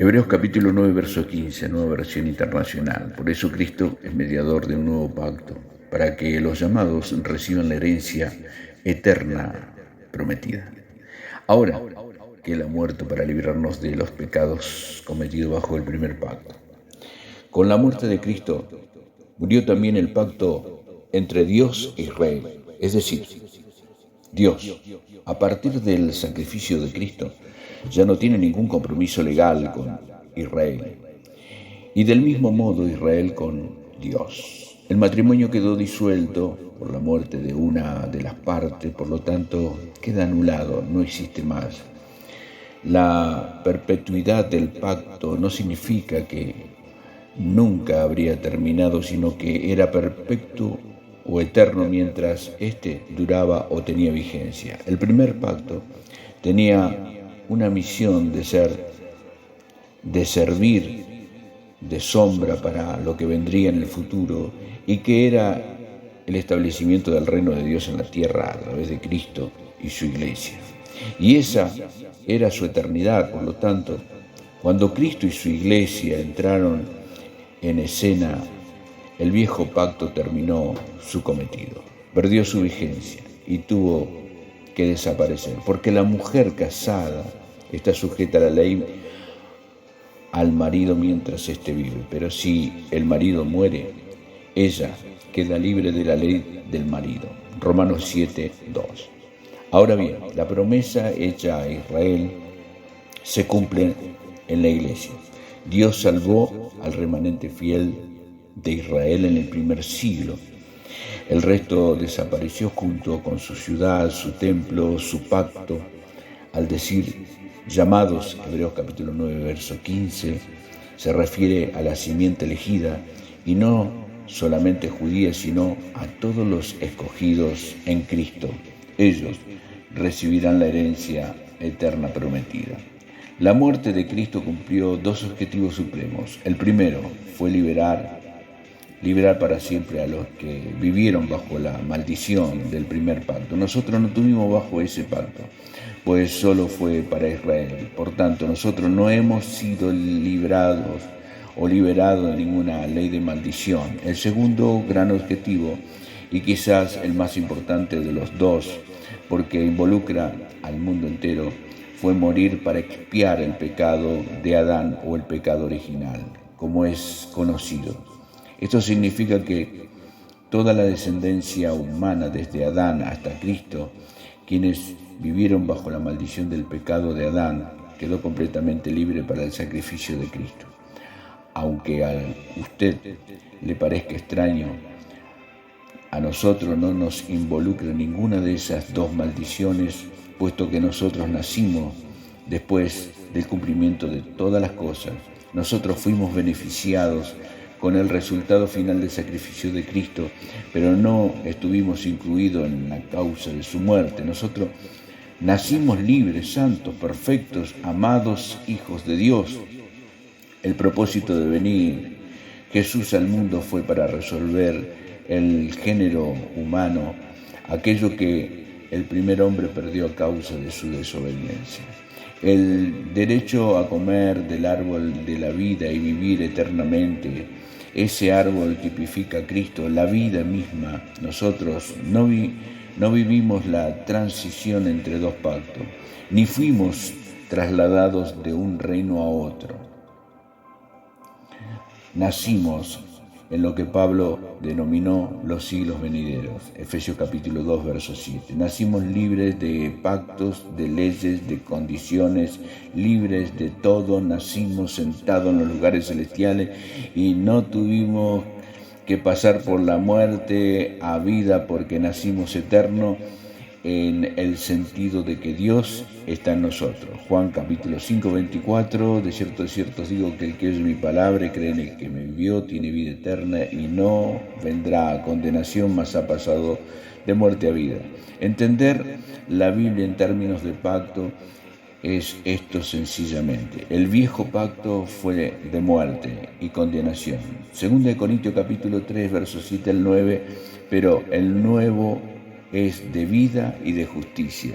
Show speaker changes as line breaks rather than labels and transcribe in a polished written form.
Hebreos capítulo 9, verso 15, nueva versión internacional. Por eso Cristo es mediador de un nuevo pacto, para que los llamados reciban la herencia eterna prometida. Ahora que Él ha muerto para librarnos de los pecados cometidos bajo el primer pacto. Con la muerte de Cristo murió también el pacto entre Dios e Israel, es decir, Dios, a partir del sacrificio de Cristo, ya no tiene ningún compromiso legal con Israel. Y del mismo modo Israel con Dios. El matrimonio quedó disuelto por la muerte de una de las partes, por lo tanto queda anulado, no existe más. La perpetuidad del pacto no significa que nunca habría terminado, sino que era perpetuo o eterno mientras éste duraba o tenía vigencia. El primer pacto tenía una misión de servir de sombra para lo que vendría en el futuro, y que era el establecimiento del reino de Dios en la tierra a través de Cristo y su iglesia. Y esa era su eternidad. Por lo tanto, cuando Cristo y su iglesia entraron en escena, el viejo pacto terminó su cometido, perdió su vigencia y tuvo que desaparecer, porque la mujer casada está sujeta a la ley al marido mientras éste vive, pero si el marido muere, ella queda libre de la ley del marido. Romanos 7, 2. Ahora bien, la promesa hecha a Israel se cumple en la iglesia. Dios salvó al remanente fiel de Israel en el primer siglo. El resto desapareció junto con su ciudad, su templo, su pacto. Al decir llamados, Hebreos capítulo 9, verso 15, se refiere a la simiente elegida, y no solamente judías, sino a todos los escogidos en Cristo. Ellos recibirán la herencia eterna prometida. La muerte de Cristo cumplió dos objetivos supremos. El primero fue liberar para siempre a los que vivieron bajo la maldición del primer pacto. Nosotros no tuvimos bajo ese pacto, pues solo fue para Israel. Por tanto, nosotros no hemos sido librados o liberados de ninguna ley de maldición. El segundo gran objetivo, y quizás el más importante de los dos, porque involucra al mundo entero, fue morir para expiar el pecado de Adán, o el pecado original, como es conocido. Esto significa que toda la descendencia humana, desde Adán hasta Cristo, quienes vivieron bajo la maldición del pecado de Adán, quedó completamente libre para el sacrificio de Cristo. Aunque a usted le parezca extraño, a nosotros no nos involucra ninguna de esas dos maldiciones, puesto que nosotros nacimos después del cumplimiento de todas las cosas. Nosotros fuimos beneficiados con el resultado final del sacrificio de Cristo, pero no estuvimos incluidos en la causa de su muerte. Nosotros nacimos libres, santos, perfectos, amados hijos de Dios. El propósito de venir Jesús al mundo fue para resolver el género humano, aquello que el primer hombre perdió a causa de su desobediencia. El derecho a comer del árbol de la vida y vivir eternamente. Ese árbol tipifica a Cristo, la vida misma. Nosotros no vivimos la transición entre dos pactos, ni fuimos trasladados de un reino a otro. Nacimos en lo que Pablo denominó los siglos venideros, Efesios capítulo 2, verso 7. Nacimos libres de pactos, de leyes, de condiciones, libres de todo. Nacimos sentados en los lugares celestiales y no tuvimos que pasar por la muerte a vida, porque nacimos eternos en el sentido de que Dios está en nosotros. Juan capítulo 5, 24, de cierto os digo que el que oye mi palabra y cree en el que me envió tiene vida eterna y no vendrá a condenación, mas ha pasado de muerte a vida. Entender la Biblia en términos de pacto es esto sencillamente. El viejo pacto fue de muerte y condenación. 2 Corintios capítulo 3, versos 7 al 9, pero el nuevo es de vida y de justicia.